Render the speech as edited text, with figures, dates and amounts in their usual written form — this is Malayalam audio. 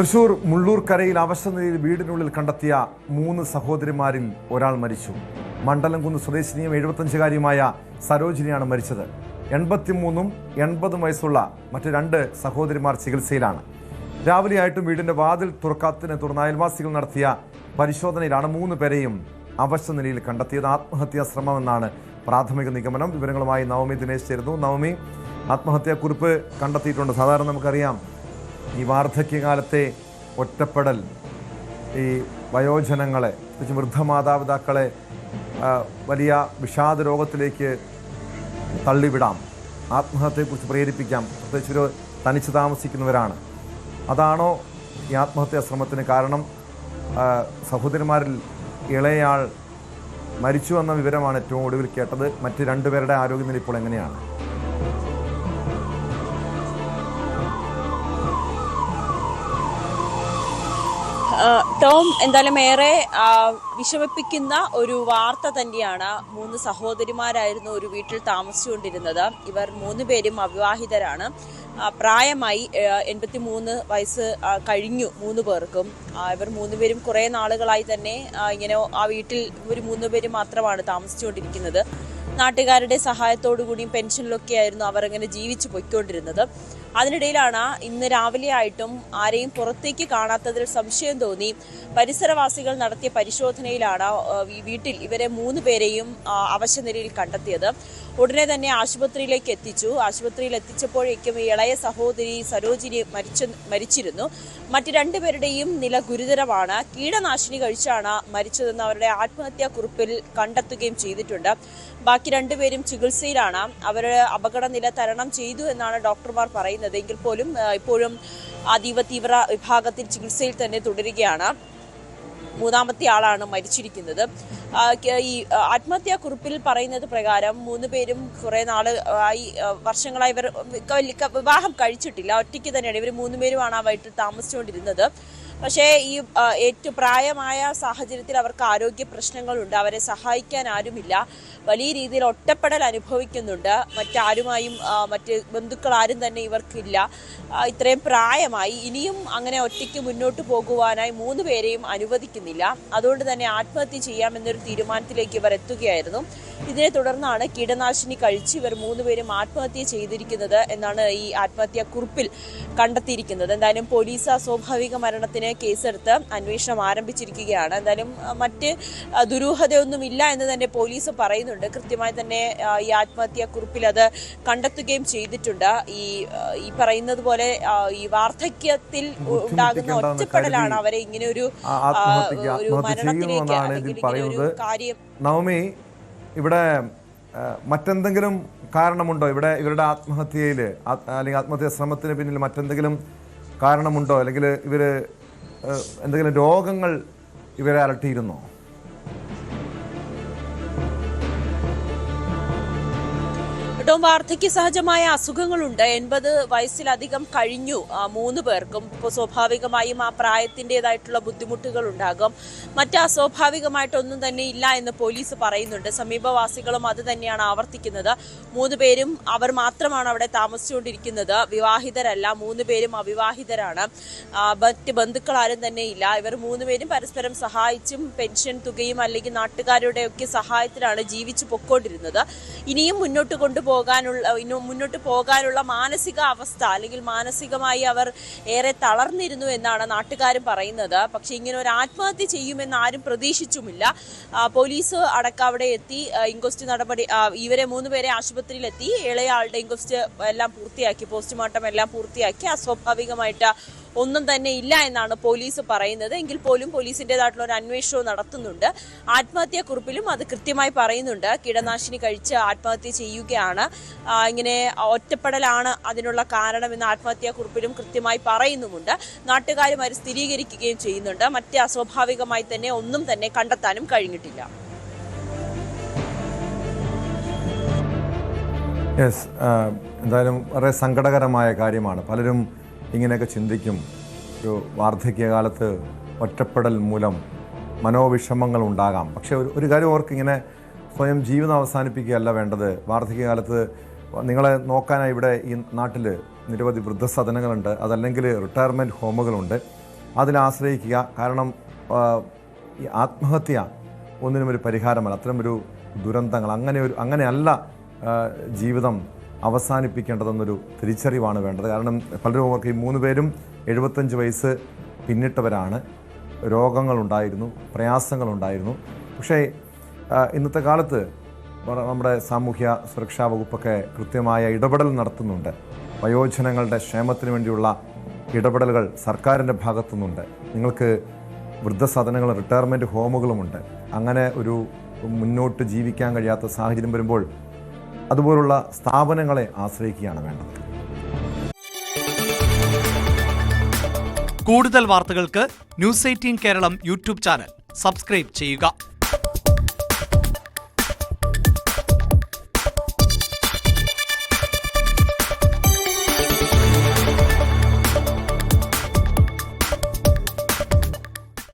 തൃശൂർ മുള്ളൂർക്കരയിൽ അവശനിലയിൽ വീടിനുള്ളിൽ കണ്ടെത്തിയ 3 സഹോദരിമാരിൽ ഒരാൾ മരിച്ചു. മണ്ഡലംകുന്ന് സ്വദേശിനിയും 75-കാരിയുമായ സരോജിനിയാണ് മരിച്ചത്. 83ഉം 80ഉം വയസ്സുള്ള മറ്റ് 2 സഹോദരിമാർ ചികിത്സയിലാണ്. രാവിലെയായിട്ടും വീടിന്റെ വാതിൽ തുറക്കാത്തതിനെ തുടർന്ന് അയൽവാസികൾ നടത്തിയ പരിശോധനയിലാണ് 3 പേരെയും അവശനിലയിൽ കണ്ടെത്തിയത്. ആത്മഹത്യാ ശ്രമമെന്നാണ് പ്രാഥമിക നിഗമനം. വിവരങ്ങളുമായി നവമി ദിനേശ് ചേരുന്നു. നവമി, ആത്മഹത്യാക്കുറിപ്പ് കണ്ടെത്തിയിട്ടുണ്ട്. സാധാരണ നമുക്കറിയാം, ഈ വാർദ്ധക്യകാലത്തെ ഒറ്റപ്പെടൽ ഈ വയോജനങ്ങളെ, പ്രത്യേകിച്ച് വൃദ്ധമാതാപിതാക്കളെ വലിയ വിഷാദ രോഗത്തിലേക്ക് തള്ളിവിടാം, ആത്മഹത്യയെക്കുറിച്ച് പ്രേരിപ്പിക്കാം. പ്രത്യേകിച്ച് ഒരു തനിച്ച് താമസിക്കുന്നവരാണ്. അതാണോ ഈ ആത്മഹത്യാ ശ്രമത്തിന് കാരണം? സഹോദരിമാരിൽ ഇളയാൾ മരിച്ചു എന്ന വിവരമാണ് ഏറ്റവും ഒടുവിൽ കേട്ടത്. മറ്റ് 2 പേരുടെ ആരോഗ്യനില ഇപ്പോൾ എങ്ങനെയാണ്? ടോം, എന്തായാലും ഏറെ വിഷമിപ്പിക്കുന്ന ഒരു വാർത്ത തന്നെയാണ്. 3 സഹോദരിമാരായിരുന്നു ഒരു വീട്ടിൽ താമസിച്ചുകൊണ്ടിരുന്നത്. ഇവർ 3 പേരും അവിവാഹിതരാണ്. പ്രായമായി 83 വയസ്സ് കഴിഞ്ഞു 3 പേർക്കും. ഇവർ 3 പേരും കുറേ നാളുകളായി തന്നെ ഇങ്ങനെ ആ വീട്ടിൽ ഇവർ 3 പേരും മാത്രമാണ് താമസിച്ചുകൊണ്ടിരിക്കുന്നത്. നാട്ടുകാരുടെ സഹായത്തോടു കൂടിയും പെൻഷനിലൊക്കെ ആയിരുന്നു അവർ അങ്ങനെ ജീവിച്ചു പൊയ്ക്കൊണ്ടിരുന്നത്. അതിനിടയിലാണ് ഇന്ന് രാവിലെ ആയിട്ടും ആരെയും പുറത്തേക്ക് കാണാത്തതിൽ സംശയം തോന്നി പരിസരവാസികൾ നടത്തിയ പരിശോധനയിലാണ് ഈ വീട്ടിൽ ഇവരെ 3 പേരെയും അവശനിലയിൽ കണ്ടെത്തിയത്. ഉടനെ തന്നെ ആശുപത്രിയിലേക്ക് എത്തിച്ചു. ആശുപത്രിയിൽ എത്തിച്ചപ്പോഴേക്കും ഇളയ സഹോദരി സരോജിനി മരിച്ചിരുന്നു. മറ്റ് 2 പേരുടെയും നില ഗുരുതരമാണ്. കീടനാശിനി കഴിച്ചാണ് മരിച്ചതെന്ന് അവരുടെ ആത്മഹത്യാ കുറിപ്പിൽ കണ്ടെത്തുകയും ചെയ്തിട്ടുണ്ട്. ബാക്കി 2 പേരും ചികിത്സയിലാണ്. അവർ അപകടനില തരണം ചെയ്തു എന്നാണ് ഡോക്ടർമാർ പറയുന്നത്. എങ്കിൽ പോലും ഇപ്പോഴും അതീവ തീവ്ര വിഭാഗത്തിൽ ചികിത്സയിൽ തന്നെ തുടരുകയാണ്. 3ാമത്തെ ആളാണ് മരിച്ചിരിക്കുന്നത്. ഈ ആത്മഹത്യാ കുറിപ്പിൽ പറയുന്നത് പ്രകാരം 3 പേരും കുറെ നാളായി, വർഷങ്ങളായി ഇവർ വിവാഹം കഴിച്ചിട്ടില്ല. ഒറ്റയ്ക്ക് തന്നെയാണ് ഇവർ 3 പേരുമാണ് ആ വീട്ടിൽ താമസിച്ചുകൊണ്ടിരുന്നത്. പക്ഷേ ഈ ഏറ്റവും പ്രായമായ സാഹചര്യത്തിൽ അവർക്ക് ആരോഗ്യ പ്രശ്നങ്ങളുണ്ട്. അവരെ സഹായിക്കാൻ ആരുമില്ല. വലിയ രീതിയിൽ ഒറ്റപ്പെടൽ അനുഭവിക്കുന്നുണ്ട്. മറ്റാരുമായും മറ്റ് ബന്ധുക്കൾ ആരും തന്നെ ഇവർക്കില്ല. ഇത്രയും പ്രായമായി ഇനിയും അങ്ങനെ ഒറ്റയ്ക്ക് മുന്നോട്ട് പോകുവാനായി 3 പേരെയും അനുവദിക്കുന്നില്ല. അതുകൊണ്ട് തന്നെ ആത്മഹത്യ ചെയ്യാമെന്നൊരു തീരുമാനത്തിലേക്ക് ഇവർ എത്തുകയായിരുന്നു. ഇതിനെ തുടർന്നാണ് കീടനാശിനി കഴിച്ച് ഇവർ 3 പേരും ആത്മഹത്യ ചെയ്തിരിക്കുന്നത് എന്നാണ് ഈ ആത്മഹത്യാ കുറിപ്പിൽ കണ്ടെത്തിയിരിക്കുന്നത്. എന്തായാലും പോലീസ് അസ്വാഭാവിക മരണത്തിന് കേസെടുത്ത് അന്വേഷണം ആരംഭിച്ചിരിക്കുകയാണ്. എന്തായാലും മറ്റ് ദുരൂഹതയൊന്നുമില്ല എന്ന് തന്നെ പോലീസ് പറയുന്നുണ്ട്. കൃത്യമായി തന്നെ ഈ ആത്മഹത്യാ കുറിപ്പിൽ അത് കണ്ടെത്തുകയും ചെയ്തിട്ടുണ്ട്. ഈ പറയുന്നത് പോലെ ഈ വാർദ്ധക്യത്തിൽ ഉണ്ടാകുന്ന ഒറ്റപ്പെടലാണ് അവരെ ഇങ്ങനെ ഒരു മരണത്തിലേക്ക് അല്ലെങ്കിൽ ഒരു കാര്യം. നവമി, ഇവിടെ മറ്റെന്തെങ്കിലും കാരണമുണ്ടോ? ഇവരുടെ ആത്മഹത്യയിൽ അല്ലെങ്കിൽ ആത്മഹത്യാ ശ്രമത്തിന് പിന്നിൽ മറ്റെന്തെങ്കിലും കാരണമുണ്ടോ? അല്ലെങ്കിൽ എന്തെങ്കിലും രോഗങ്ങൾ ഇവരെ അലട്ടിയിരുന്നോ? വാർദ്ധക്യ സഹജമായ അസുഖങ്ങളുണ്ട്. 80 വയസ്സിലധികം കഴിഞ്ഞു 3 പേർക്കും. ഇപ്പോൾ സ്വാഭാവികമായും ആ പ്രായത്തിൻ്റെതായിട്ടുള്ള ബുദ്ധിമുട്ടുകൾ ഉണ്ടാകും. മറ്റ് അസ്വാഭാവികമായിട്ടൊന്നും തന്നെ ഇല്ല എന്ന് പോലീസ് പറയുന്നുണ്ട്. സമീപവാസികളും അത് തന്നെയാണ് ആവർത്തിക്കുന്നത്. 3 പേരും അവർ മാത്രമാണ് അവിടെ താമസിച്ചുകൊണ്ടിരിക്കുന്നത്. വിവാഹിതരല്ല, 3 പേരും അവിവാഹിതരാണ്. മറ്റ് ബന്ധുക്കൾ ആരും തന്നെ ഇല്ല. ഇവർ 3 പേരും പരസ്പരം സഹായിച്ചും പെൻഷൻ തുകയും അല്ലെങ്കിൽ നാട്ടുകാരുടെയൊക്കെ സഹായത്തിലാണ് ജീവിച്ചു പൊക്കോണ്ടിരുന്നത്. ഇനിയും മുന്നോട്ട് മുന്നോട്ട് പോകാനുള്ള മാനസിക അവസ്ഥ അല്ലെങ്കിൽ മാനസികമായി അവർ ഏറെ തളർന്നിരുന്നു എന്നാണ് നാട്ടുകാരും പറയുന്നത്. പക്ഷെ ഇങ്ങനെ ഒരു ആത്മഹത്യ ചെയ്യുമെന്ന് ആരും പ്രതീക്ഷിച്ചുമില്ല. പോലീസ് അടക്കം അവിടെ എത്തി ഇൻക്വസ്റ്റ് നടപടി, ഇവരെ 3 പേരെ ആശുപത്രിയിലെത്തി. ഇളയാളുടെ ഇൻക്വസ്റ്റ് എല്ലാം പൂർത്തിയാക്കി, പോസ്റ്റ്മോർട്ടം എല്ലാം പൂർത്തിയാക്കി. അസ്വാഭാവികമായിട്ട് ഒന്നും തന്നെ ഇല്ല എന്നാണ് പോലീസ് പറയുന്നത്. എങ്കിൽ പോലും പോലീസിൻ്റെതായിട്ടുള്ള ഒരു അന്വേഷണവും നടത്തുന്നുണ്ട്. ആത്മഹത്യാ കുറിപ്പിലും അത് കൃത്യമായി പറയുന്നുണ്ട്. കീടനാശിനി കഴിച്ച് ആത്മഹത്യ ചെയ്യുകയാണ്, ഇങ്ങനെ ഒറ്റപ്പെടലാണ് അതിനുള്ള കാരണമെന്ന് ആത്മഹത്യാ കുറിപ്പിലും കൃത്യമായി പറയുന്നുമുണ്ട്. നാട്ടുകാരും അത് സ്ഥിരീകരിക്കുകയും ചെയ്യുന്നുണ്ട്. മറ്റ് അസ്വാഭാവികമായി തന്നെ ഒന്നും തന്നെ കണ്ടെത്താനും കഴിഞ്ഞിട്ടില്ല. എന്തായാലും വളരെ സങ്കടകരമായ കാര്യമാണ്. പലരും ഇങ്ങനെയൊക്കെ ചിന്തിക്കും. ഒരു വാർദ്ധക്യകാലത്ത് ഒറ്റപ്പെടൽ മൂലം മനോവിഷമങ്ങൾ ഉണ്ടാകാം. പക്ഷേ ഒരു കാര്യം ഓർക്കിങ്ങനെ സ്വയം ജീവിതം അവസാനിപ്പിക്കുകയല്ല വേണ്ടത്. വാർദ്ധക്യകാലത്ത് നിങ്ങളെ നോക്കാനായി ഇവിടെ ഈ നാട്ടിൽ നിരവധി വൃദ്ധസദനങ്ങളുണ്ട്, അതല്ലെങ്കിൽ റിട്ടയർമെൻറ്റ് ഹോമുകളുണ്ട്. അതിൽ ആശ്രയിക്കുക. കാരണം ഈ ആത്മഹത്യ ഒന്നിനും ഒരു പരിഹാരമല്ല. അത്തരമൊരു ദുരന്തങ്ങൾ അങ്ങനെയല്ല ജീവിതം അവസാനിപ്പിക്കേണ്ടതെന്നൊരു തിരിച്ചറിവാണ് വേണ്ടത്. കാരണം പലരും അവർക്ക് ഈ 3 പേരും 75 വയസ്സ് പിന്നിട്ടവരാണ്. രോഗങ്ങളുണ്ടായിരുന്നു, പ്രയാസങ്ങളുണ്ടായിരുന്നു. പക്ഷേ ഇന്നത്തെ കാലത്ത് നമ്മുടെ സാമൂഹ്യ സുരക്ഷാ വകുപ്പൊക്കെ കൃത്യമായ ഇടപെടൽ നടത്തുന്നുണ്ട്. വയോജനങ്ങളുടെ ക്ഷേമത്തിന് വേണ്ടിയുള്ള ഇടപെടലുകൾ സർക്കാരിൻ്റെ ഭാഗത്തുനിന്നുണ്ട്. നിങ്ങൾക്ക് വൃദ്ധസദനങ്ങളും റിട്ടയർമെൻറ്റ് ഹോമുകളുമുണ്ട്. അങ്ങനെ ഒരു മുന്നോട്ട് ജീവിക്കാൻ കഴിയാത്ത സാഹചര്യം വരുമ്പോൾ അതുപോലുള്ള സ്ഥാപനങ്ങളെ ആശ്രയിക്കുകയാണ് വേണ്ടത്. കൂടുതൽ വാർത്തകൾക്ക് news 18 Keralam YouTube channel subscribe ചെയ്യുക.